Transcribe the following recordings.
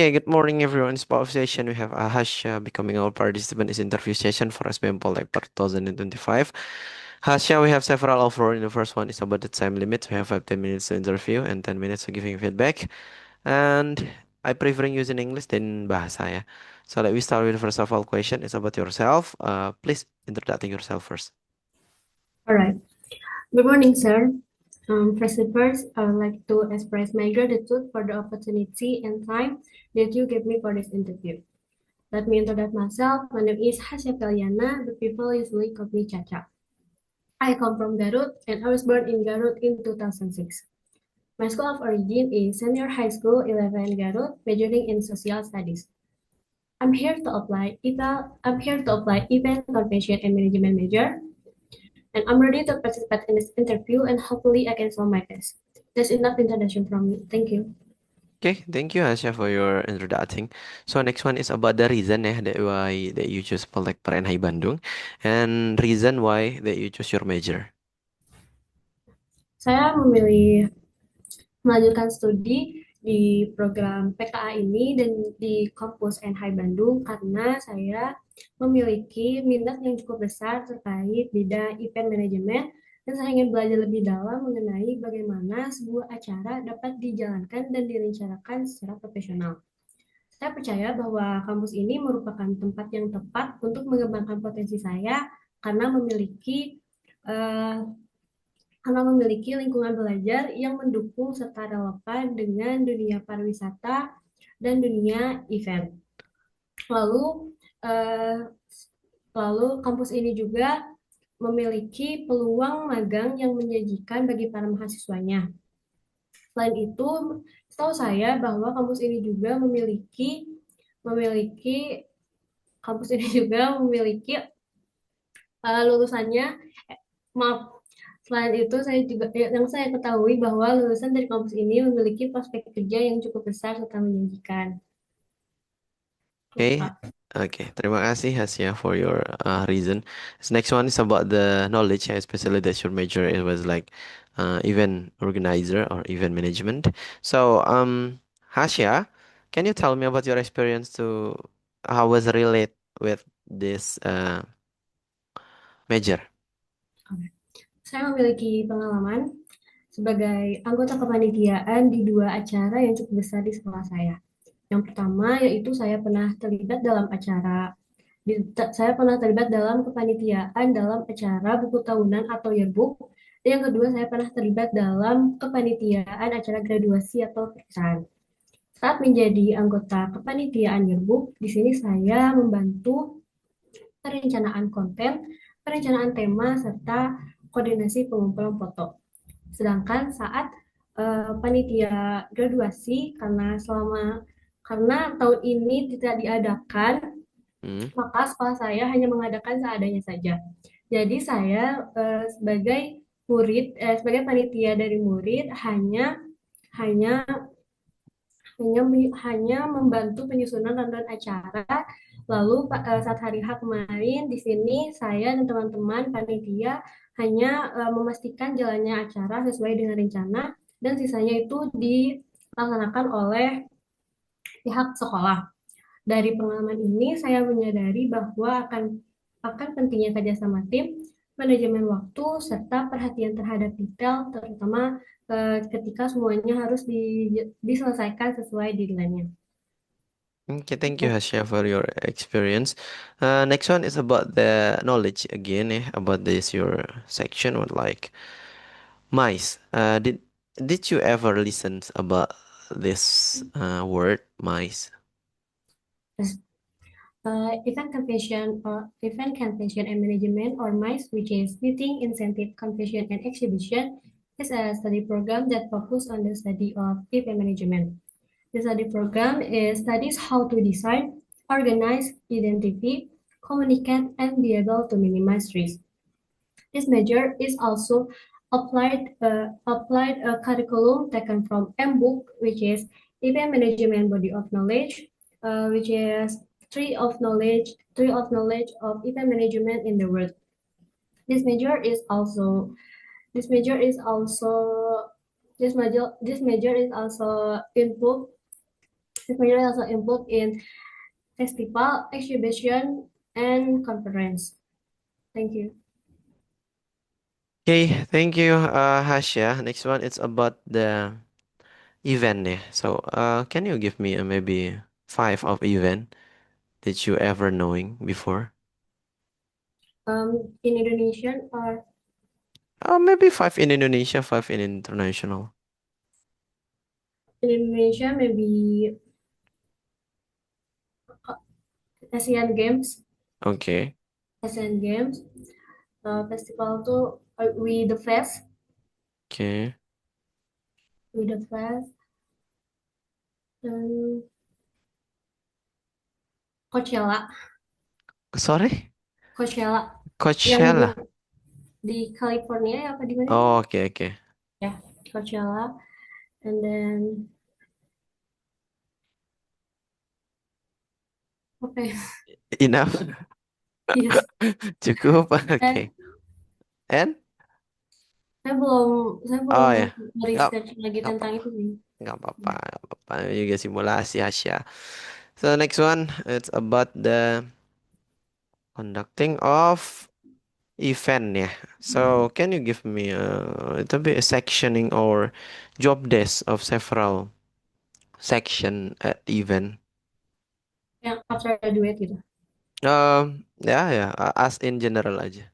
Okay, good morning everyone. In this power session, we have Hasha becoming our participant in this interview session for SBM Poltech per 2025. Hasha, we have several offer. In the first one is about the time limit. We have 10 minutes to interview and 10 minutes to giving feedback. And I prefer using English than bahasa ya. So let we start with the first of all question. It's about yourself. Please introducing yourself first. All right. Good morning, sir. First, I would like to express my gratitude for the opportunity and time that you gave me for this interview. Let me introduce myself. My name is Hasya Kalyana, but people usually call me Caca. I come from Garut, and I was born in Garut in 2006. My school of origin is Senior High School 11 Garut, majoring in Social Studies. I'm here to apply event convention and management major, and I'm ready to participate in this interview and hopefully I can solve my test. That's enough introduction from me. Thank you. Okay, thank you Hasya for your introducing. So next one is about the reason that why that you choose Poltek PNHI Bandung and reason why that you choose your major. Saya memilih melanjutkan studi di program PKA ini dan di kampus NHI Bandung karena saya memiliki minat yang cukup besar terkait bidang event manajemen dan saya ingin belajar lebih dalam mengenai bagaimana sebuah acara dapat dijalankan dan direncanakan secara profesional. Saya percaya bahwa kampus ini merupakan tempat yang tepat untuk mengembangkan potensi saya karena memiliki eh, lingkungan belajar yang mendukung serta relevan dengan dunia pariwisata dan dunia event. Lalu eh, lalu kampus ini juga memiliki peluang magang yang menjanjikan bagi para mahasiswanya. Selain itu, setahu saya bahwa kampus ini juga memiliki kampus ini juga memiliki lulusannya maaf. Selain itu, yang saya ketahui bahwa lulusan dari kampus ini memiliki prospek kerja yang cukup besar serta menjanjikan. Okay, okay. Terima kasih Hasya for your reason. So next one is about the knowledge, especially that your major it was like event organizer or event management. So Hasya, can you tell me about your experience to how was relate with this major? Saya memiliki pengalaman sebagai anggota kepanitiaan di dua acara yang cukup besar di sekolah saya. Yang pertama yaitu saya pernah terlibat dalam kepanitiaan dalam acara buku tahunan atau yearbook. Dan yang kedua, saya pernah terlibat dalam kepanitiaan acara graduasi atau perpisahan. Saat menjadi anggota kepanitiaan yearbook, di sini saya membantu perencanaan konten, perencanaan tema, serta koordinasi pengumpulan foto. Sedangkan saat panitia graduasi karena tahun ini tidak diadakan, Hmm. maka sekolah saya hanya mengadakan seadanya saja. Jadi saya sebagai panitia dari murid hanya hanya hanya membantu penyusunan rundown acara. Lalu saat hari H kemarin di sini saya dan teman-teman panitia hanya memastikan jalannya acara sesuai dengan rencana dan sisanya itu dilaksanakan oleh pihak sekolah. Dari pengalaman ini saya menyadari bahwa akan pentingnya kerjasama tim, manajemen waktu, serta perhatian terhadap detail, terutama ketika semuanya harus diselesaikan sesuai deadline-nya. Okay, thank you Hasya for your experience. Next one is about the knowledge again, about this your section or like mice. Did you ever listen about this word mice? Yes. Event convention and management, or MICE, which is Meeting, Incentive, Convention, and Exhibition, is a study program that focuses on the study of event management. The study program studies how to design, organize, identify, communicate, and be able to minimize risk. This major is also applied a curriculum taken from MBOK, which is Event Management Body of Knowledge, which is tree of knowledge of event management in the world. This major is also this major is also this major is also involved This major is also involved in festival, exhibition, and conference. Thank you. Okay, thank you, Hasya. Next one, it's about the event. Yeah. So, can you give me maybe five of event that you ever knowing before? In Indonesian or Maybe five in Indonesia, five in international. in Indonesia, maybe Asian Games, Okay, Asian Games, festival tuh We The Fest, okay. We The Fest, dan Coachella, Sorry, Coachella yang Coachella. di California ya apa di mana itu? Oh, okay, okay. Ya, Coachella, and then apa ya? Enough. Yes. Cukup. Dan Okay. And saya belum oh ya, nggak research lagi nggak apa tentang itu sih. nggak apa-apa nggak apa-apa juga simulasi Asia. So next one, it's about the conducting of event. Yeah. So can you give me a little bit a sectioning or job desk of several section at event? Yang after graduate gitu. Ya ya, as in general aja.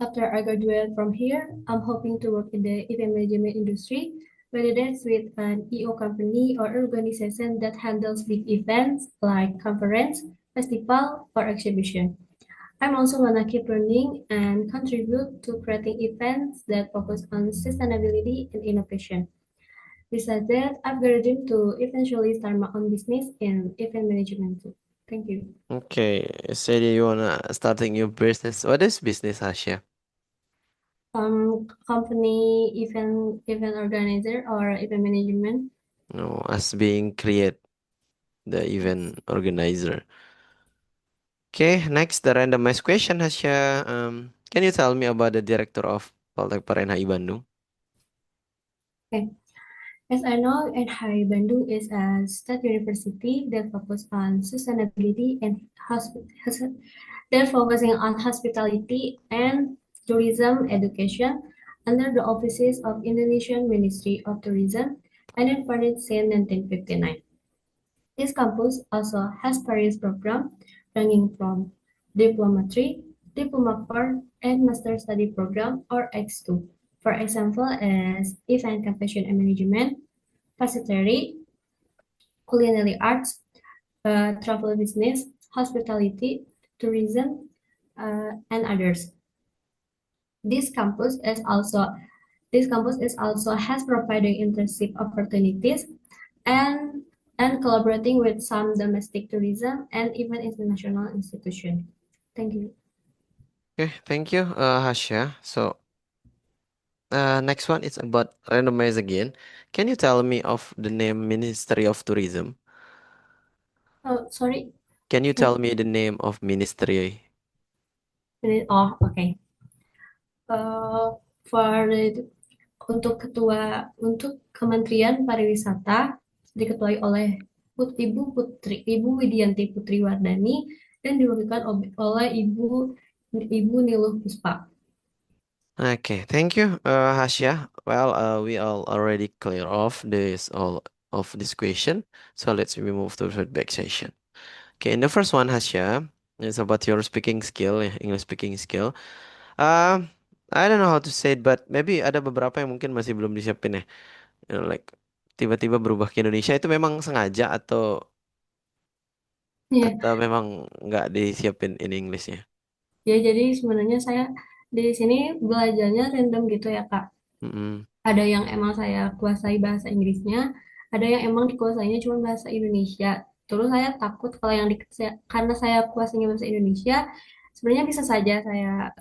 After I graduate from here, I'm hoping to work in the event management industry, whether that's with an EO company or organization that handles big events like conference, festival, or exhibition. I'm also gonna keep learning and contribute to creating events that focus on sustainability and innovation. Besides that, I've got a dream to eventually start my own business in event management too. Thank you. Okay, you said you wanna starting your business. What is business, Asia? Company event organizer or event management. No, as being create the event organizer. Okay, next the randomized question, Hasya. Can you tell me about the director of Poltek Parahyangan Bandung? Okay. As I know, NHI Bandung is a state university that focuses on sustainability and they're focusing on hospitality and tourism education under the auspices of Indonesian Ministry of Tourism and then founded since 1959. This campus also has various programs ranging from Diploma 3, Diploma 4, and Master Study Program or X2. For example, as Event Confession and Management, Patisserie, Culinary Arts, Travel Business, Hospitality, Tourism, and others. This campus is also this campus is also has providing internship opportunities and collaborating with some domestic tourism and even international institutions. Thank you. Okay, thank you, Hasya. So, next one is about randomize again. Can you tell me of the name Ministry of Tourism? Oh, sorry. Can you tell me the name of ministry? Oh, okay. Uh, for untuk Kementerian Pariwisata diketuai oleh Ibu Widianti Putri Wardani dan diwakilkan oleh Ibu Niluh Puspa. Okay, thank you, Hasya. Well, we all already clear off this all of this question. So let's move to the feedback session. Okay, in the first one, Hasya, is about your speaking skill, English speaking skill. Um, I don't know how to say it, but maybe ada beberapa yang mungkin masih belum disiapin ya. Like tiba-tiba berubah ke Indonesia itu memang sengaja Ya, atau memang nggak disiapin in Englishnya? ya jadi sebenarnya saya di sini belajarnya random gitu ya Kak. Mm-mm. Ada yang emang saya kuasai bahasa Inggrisnya, ada yang emang dikuasainya cuma bahasa Indonesia. Terus saya takut kalau karena saya kuasainya bahasa Indonesia, sebenarnya bisa saja saya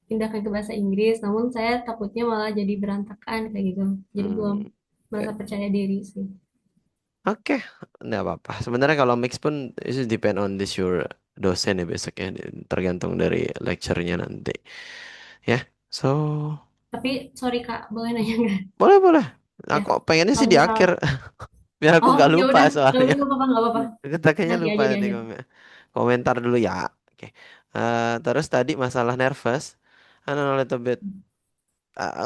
pindahkan ke bahasa Inggris, namun saya takutnya malah jadi berantakan kayak gitu. Jadi belum Hmm, merasa percaya diri sih. oke, nggak apa-apa. Sebenarnya kalau mix pun itu depend on this your dosen ya besok ya, tergantung dari lecture-nya nanti. Ya, so Tapi sorry Kak, boleh nanya nggak? boleh boleh. Ya, Aku pengennya kalau sih di misal akhir. Biar aku Oh, nggak ya lupa udah, soalnya. nggak apa-apa, nggak apa-apa. Aku takutnya Nanti lupa aja nanti diajar. komentar dulu ya. Oke. Terus tadi masalah nervous. I don't know, a little bit.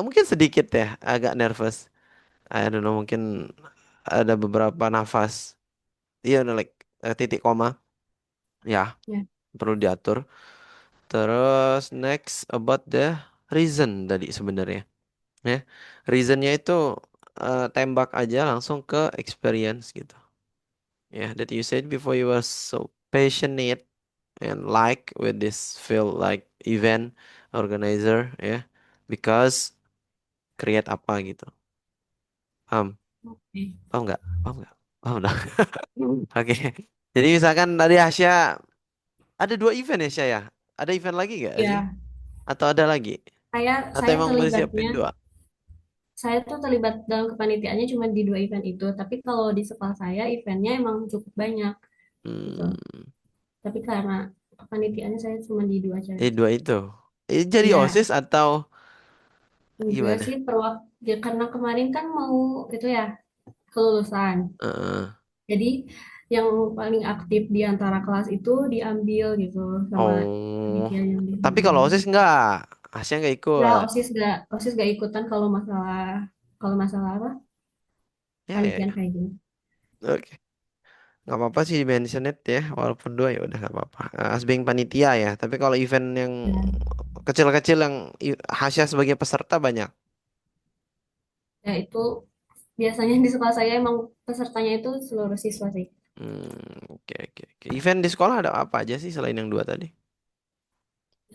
Mungkin sedikit ya, agak nervous. I don't know, mungkin ada beberapa nafas. Iya, like titik koma. Ya, Ya, perlu diatur. Terus next about the reason tadi sebenarnya. Ya, reasonnya itu tembak aja langsung ke experience gitu. Yeah, that you said before you were so passionate and like with this field like event organizer ya, because create apa gitu. Paham? oke. Paham nggak? Paham nggak? Paham dah. Oke. Jadi misalkan tadi Asya ada dua event ya Asya ya? Ada event lagi nggak sih? Ya, Atau ada lagi? saya Atau saya emang udah terlibatnya, siapin dua? saya tuh terlibat dalam kepanitiaannya cuma di dua event itu. Tapi kalau di sekolah saya eventnya emang cukup banyak gitu. Hmm, Tapi karena kepanitiaannya saya cuma di dua acara itu. dua itu. Jadi Iya, OSIS atau enggak gimana? sih ya, karena kemarin kan mau itu ya kelulusan. Heeh. Jadi yang paling aktif di antara kelas itu diambil gitu sama Oh, panitia yang di tapi sini. kalau OSIS enggak, Asya enggak Ya ikut. OSIS gak ikutan kalau masalah apa Ya, ya, panitiaan ya. kayak gini. Oke. Nggak apa-apa sih di mention it ya, walaupun dua ya udah nggak apa-apa. As being panitia ya, tapi kalau event yang Ya, kecil-kecil yang Hasya sebagai peserta banyak. ya itu biasanya di sekolah saya emang pesertanya itu seluruh siswa sih. Oke, oke, oke. Event di sekolah ada apa aja sih selain yang dua tadi?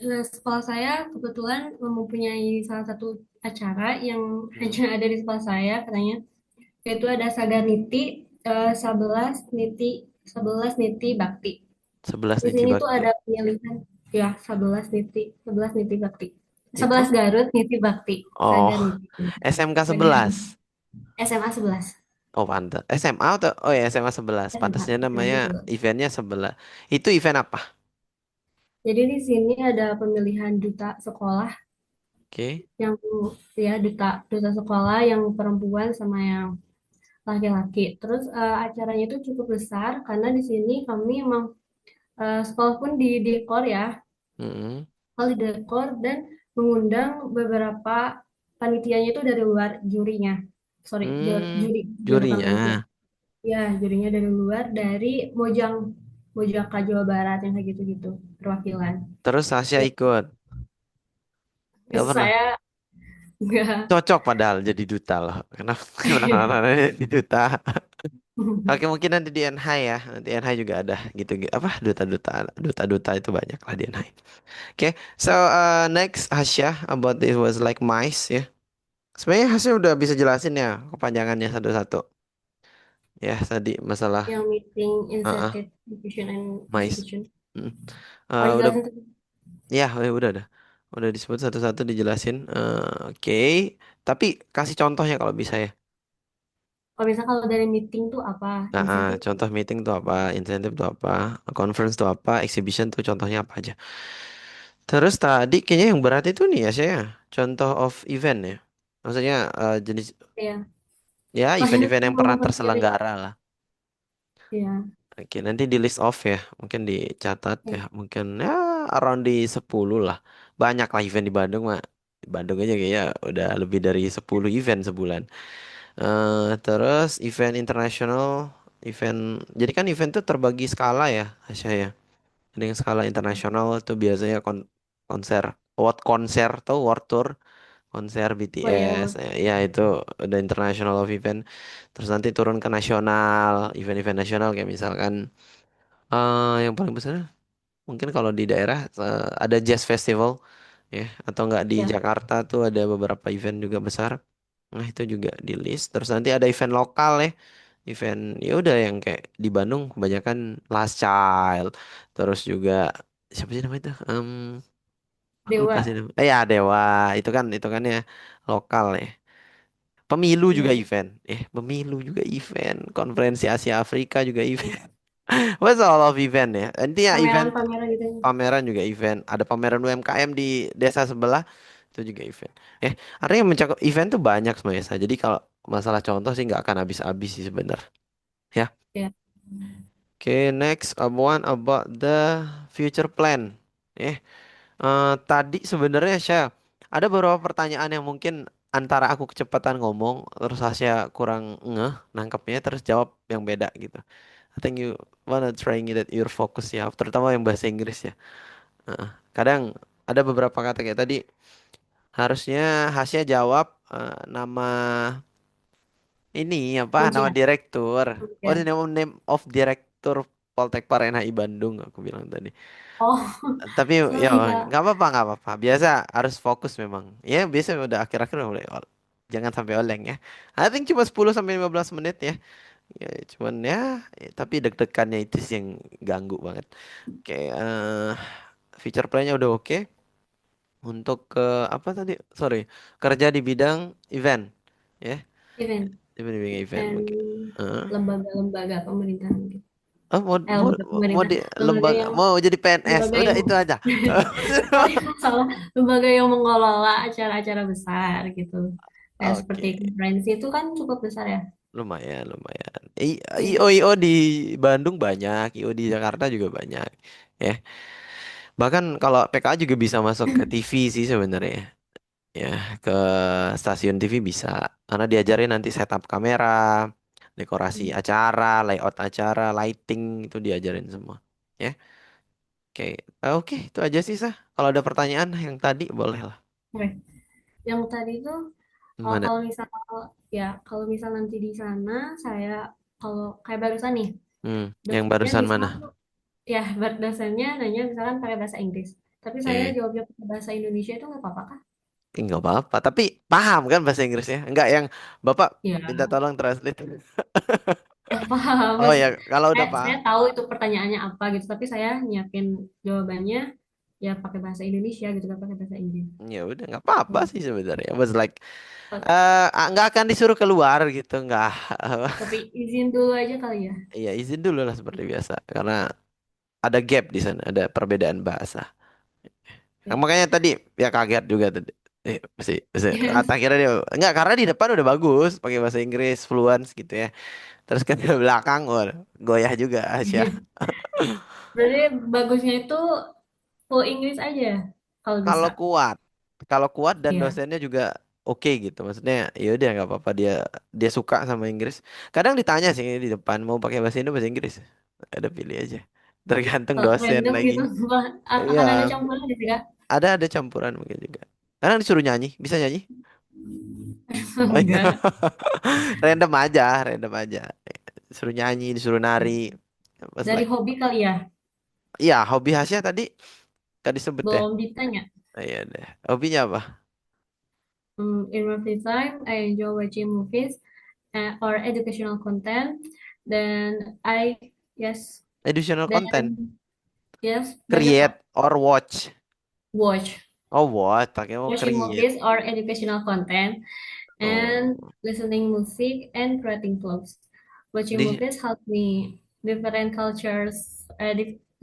Nah, sekolah saya kebetulan mempunyai salah satu acara yang Hmm. hanya ada di sekolah saya katanya, yaitu ada Saga Niti 11 Niti 11 Niti Bakti. 11 Di Niti sini tuh Bakti. ada pemilihan ya 11 Niti Bakti. Itu? 11 Garut Niti Bakti. Oh, Saga Niti. SMK Saga 11. SMA 11. Oh, pantas. SMA atau oh ya SMA 11. Pantasnya SMA namanya 11. eventnya 11. Itu event apa? Jadi di sini ada pemilihan duta sekolah Oke. yang ya duta duta sekolah yang perempuan sama yang laki-laki. Terus acaranya itu cukup besar karena di sini kami emang sekolah pun di dekor ya, Mm-mm. sekolah di dekor dan mengundang beberapa panitianya itu dari luar jurinya. Sorry, juri juri bukan panitia. Jurinya. Ya, jurinya dari luar dari Mojaka Jawa Barat yang kayak gitu-gitu perwakilan. Terus Sasha ikut. Gak pernah. Saya enggak. Cocok padahal jadi duta loh. Kenapa? Kenapa jadi duta? Oke, mungkin nanti di NH ya. Nanti NH juga ada gitu, apa duta-duta duta-duta itu banyak lah di NH. Oke, so next Hasya about this was like mice ya. Sebenarnya Hasya udah bisa jelasin ya kepanjangannya satu-satu. Ya tadi masalah Yang meeting uh, inserted diffusion and mice. exhibition. Hmm. Oh, Udah dijelasin tuh. ya udah. Udah disebut satu-satu dijelasin. Oke, tapi kasih contohnya kalau bisa ya. Kalau misalnya kalau dari meeting tuh apa? Insentif Contoh meeting tuh apa, insentif tuh apa, conference tuh apa, exhibition tuh contohnya apa aja. Terus tadi kayaknya yang berat itu nih ya saya, contoh of event ya. Maksudnya jenis ya. ya Soalnya event-event yang mau pernah mempelajari terselenggara lah. ya. Oke, nanti di list off ya, mungkin dicatat ya, Ya. mungkin ya around di 10 lah. Banyak lah event di Bandung mah. Di Bandung aja kayaknya udah lebih dari 10 event sebulan. Terus event internasional, event, jadi kan event tuh terbagi skala ya, Asya ya. Dengan skala internasional itu biasanya konser, world konser atau world tour, konser Oh ya, BTS, ya itu udah international of event. Terus nanti turun ke nasional, event-event nasional kayak misalkan yang paling besar mungkin kalau di daerah ada jazz festival ya, atau enggak di ya. Jakarta tuh ada beberapa event juga besar. Nah, itu juga di list. Terus nanti ada event lokal ya. Event ya udah yang kayak di Bandung kebanyakan Last Child. Terus juga siapa sih namanya itu? Aku lupa sih Dewa. namanya. Ya Dewa. Itu kan ya lokal ya. Pemilu juga Ya. event. Pemilu juga event. Konferensi Asia Afrika juga event. What's all of event ya? Intinya event, Pameran-pameran gitu. pameran juga event. Ada pameran UMKM di desa sebelah itu juga event. Artinya mencakup event tuh banyak sebenarnya. Jadi kalau masalah contoh sih nggak akan habis-habis sih sebenarnya. Ya. Ya, Oke, next one about the future plan. Eh, tadi sebenarnya saya ada beberapa pertanyaan yang mungkin antara aku kecepatan ngomong terus Hasya kurang ngeh nangkepnya terus jawab yang beda gitu. I think you wanna trying that your focus ya, terutama yang bahasa Inggris ya. Kadang ada beberapa kata kayak tadi harusnya Hasya jawab nama ini apa nama kunci ya. direktur. Oh, the Ya. name of direktur Poltek Parahyangan Bandung aku bilang tadi. Oh, Tapi ya sorry Kak. nggak apa-apa. Biasa harus fokus memang. Ya biasa udah akhir-akhir udah mulai jangan sampai oleng ya. I think cuma 10 sampai 15 menit ya. Ya cuman ya, tapi deg-degannya itu sih yang ganggu banget. Oke, feature plan-nya udah oke. Untuk ke apa tadi? Sorry, kerja di bidang event. Ya, Event di bidang event and mungkin. lembaga-lembaga pemerintahan gitu. Oh, Lembaga mau pemerintah, di lembaga lembaga yang mau jadi PNS. lembaga Udah yang itu aja. sorry salah, lembaga yang mengelola acara-acara besar gitu. Kayak seperti Oke. konferensi itu kan cukup besar ya. Lumayan, lumayan. Iya. IO di Bandung banyak, IO di Jakarta juga banyak. Ya, bahkan kalau PKA juga bisa masuk ke TV sih sebenarnya. Ya, ke stasiun TV bisa. Karena diajarin nanti setup kamera, dekorasi acara, layout acara, lighting itu diajarin semua. Ya, oke. Oke, itu aja sih Sah. Kalau ada pertanyaan yang tadi boleh lah. Oke. Yang tadi itu Mana? kalau misal ya kalau misal nanti di sana saya kalau kayak barusan nih Yang dosennya barusan misal mana? ya dosennya nanya misalkan pakai bahasa Inggris, tapi saya Eh. jawabnya pakai bahasa Indonesia itu nggak apa-apa kah? Enggak apa-apa, tapi paham kan bahasa Inggrisnya? Enggak yang Bapak minta Ya, tolong translate. ya paham. Oh ya, kalau udah Saya paham, tahu itu pertanyaannya apa gitu, tapi saya nyiapin jawabannya ya pakai bahasa Indonesia gitu, kan pakai bahasa Inggris. ya udah nggak apa-apa Hmm. sih sebenarnya. Was like nggak akan disuruh keluar gitu, nggak. Tapi izin dulu aja kali ya. Iya izin dulu lah seperti biasa, karena ada gap di sana, ada perbedaan bahasa. Nah, Oke. makanya tadi ya kaget juga tadi. Mesti kata kira dia enggak karena di depan udah bagus pakai bahasa Inggris fluent gitu ya. Terus ke belakang, wah, goyah juga Asia. Berarti bagusnya itu full Inggris aja kalau bisa. Kalau kuat, kalau kuat dan Ya. dosennya juga oke gitu, maksudnya ya udah nggak apa-apa dia dia suka sama Inggris. Kadang ditanya sih di depan mau pakai bahasa Indo bahasa Inggris, ada pilih aja, tergantung dosen Random lagi. gitu. Iya, Akan ada campuran gitu Kak? ada campuran mungkin juga. Kadang disuruh nyanyi, bisa nyanyi? Oh iya, Enggak. random aja. Disuruh nyanyi, disuruh nari. Pas Dari like, hobi kali ya? iya hobi khasnya tadi disebut deh. Belum ditanya. Oh, iya deh. Hobinya apa? In my free time, I enjoy watching movies or educational content. Then I, yes, Educational then content, yes, banyak kok. create or watch. Watch, Oh, what? Pakai mau watching create. movies or educational content, and Oh, listening music and creating vlogs. Watching di movies help me different cultures,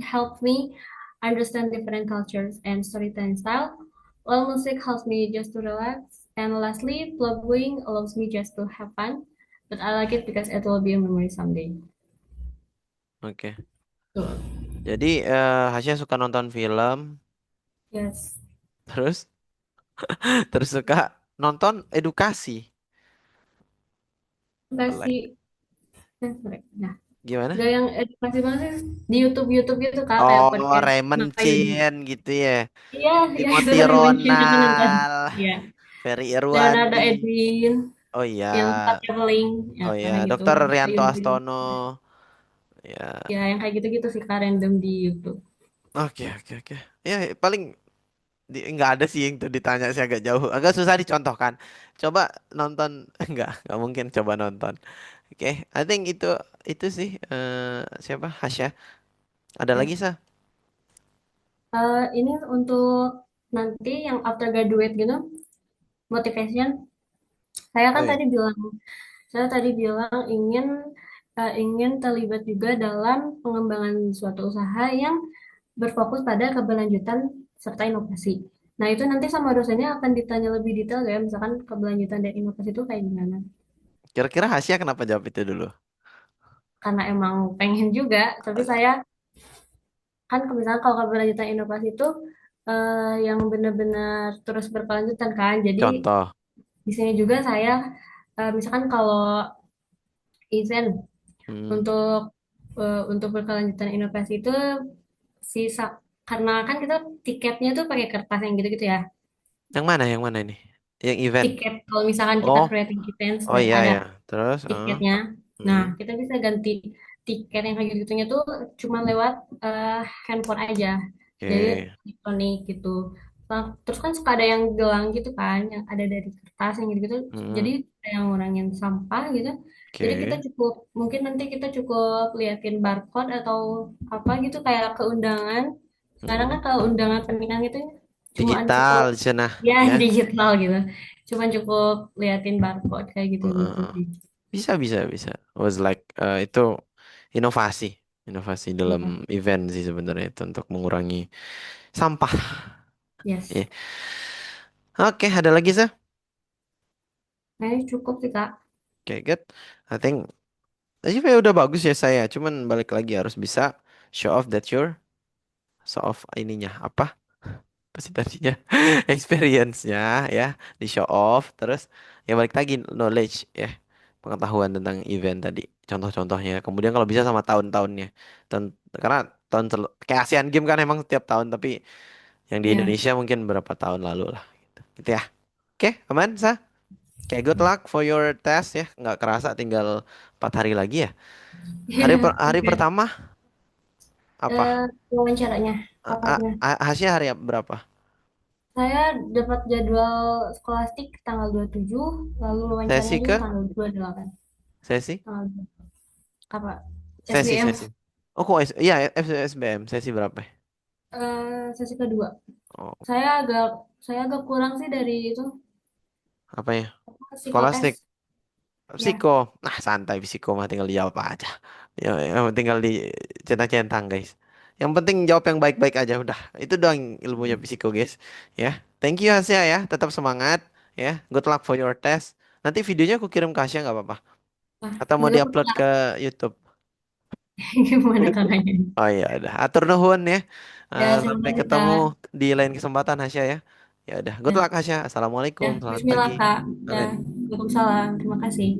help me understand different cultures and storytelling style. While music helps me just to relax. And lastly, vlogging allows me just to have fun. But I like it because it will be a memory someday. oke. Tuh. Jadi Hasya suka nonton film, Yes. terus terus suka nonton edukasi. Like Kasih, nah, gimana? gak yang edukasi banget sih di YouTube YouTube gitu kak kayak Oh, podcast Raymond Mayun. Chin gitu ya. Iya, ya itu Timothy tadi mention aku nonton. Ronald, Iya. Ferry Leonardo Irwandi. Edwin Oh iya. yang suka traveling ya Oh iya, kayak gitu. Dokter Rianto Ayun Ayun. Astono. Ya. Ya yang kayak gitu-gitu sih kak random di YouTube. Oke. Ya, paling nggak ada sih yang tuh ditanya sih agak jauh, agak susah dicontohkan. Coba nonton, nggak mungkin coba nonton. Oke, I think itu sih siapa Hasya. Ada Ya. lagi sah? Ini untuk nanti yang after graduate gitu motivation. Saya Oh kan iya. tadi bilang saya tadi bilang ingin terlibat juga dalam pengembangan suatu usaha yang berfokus pada keberlanjutan serta inovasi. Nah, itu nanti sama dosennya akan ditanya lebih detail ya, misalkan keberlanjutan dan inovasi itu kayak gimana. Kira-kira Hasya kenapa jawab itu dulu? karena emang pengen juga, tapi saya kan misalnya kalau keberlanjutan inovasi itu yang benar-benar terus berkelanjutan kan. Jadi Contoh. di sini juga saya misalkan kalau event Hmm. untuk berkelanjutan inovasi itu sisa karena kan kita tiketnya tuh pakai kertas yang gitu-gitu ya. Yang mana? Yang mana ini? Yang event. Tiket kalau misalkan kita Oh, creating events oh iya ada ya. Terus, tiketnya. Nah, hmm. kita bisa ganti tiket yang kayak gitu-gitunya tuh cuma lewat handphone aja. Jadi Oke. elektronik gitu. Nah, terus kan suka ada yang gelang gitu kan, yang ada dari kertas yang gitu-gitu. Hmm. Jadi ada yang ngurangin sampah gitu. Jadi kita Oke. cukup, mungkin nanti kita cukup liatin barcode atau apa gitu kayak keundangan. Sekarang Hmm. kan kalau undangan pernikahan itu cuma cukup Digital di sana ya ya. digital gitu. Cuma cukup liatin barcode kayak gitu-gitu Heeh. sih. Bisa, bisa, bisa. Was like itu inovasi, inovasi dalam Iya, event sih sebenarnya itu untuk mengurangi sampah. yes. Ya. Oke, ada lagi sih? Nah, cukup sih, Kak. Oke, good. I think ya udah bagus ya saya. Cuman balik lagi harus bisa show off that you're show off ininya apa? Apa sih tadinya? Experience-nya ya di show off. Terus ya balik lagi knowledge ya, pengetahuan tentang event tadi. Contoh-contohnya. Kemudian kalau bisa sama tahun-tahunnya. Karena kayak ASEAN Games kan emang setiap tahun, tapi yang di Ya. Indonesia mungkin berapa tahun lalu lah gitu. Gitu ya. Oke, aman, Sa? Oke, good luck for your test ya. Nggak kerasa tinggal 4 hari lagi ya. Hari Oke. pertama apa? Wawancaranya, paparnya. Hasilnya hari berapa? Saya dapat jadwal skolastik tanggal 27, lalu wawancaranya Sesi juga ke? tanggal 28. Sesi? Tanggal 2. Apa? Sesi, SBM, sesi. Oh, kok iya, SBM. Sesi berapa ya? sesi kedua. Oh, Saya agak saya agak kurang sih dari itu apa ya? Skolastik. psikotes. Ya. Psiko. Nah, santai psiko mah tinggal dijawab aja. Ya, tinggal centang-centang, guys. Yang penting jawab yang baik-baik aja udah. Itu doang ilmunya psiko, guys. Ya. Thank you Hasya ya. Tetap semangat ya. Good luck for your test. Nanti videonya aku kirim ke Hasya nggak apa-apa. Nah, Atau mau jangan lupa diupload Kak, ke YouTube. gimana kakaknya? Oh iya, udah. Atur nuhun ya. Ya, terima Sampai kasih ketemu Kak. di lain kesempatan Hasya ya. Ya udah. Good Ya, luck Hasya. ya, Assalamualaikum. Selamat pagi. Bismillah Kak. Ya, Amin. Waalaikumsalam. Terima kasih.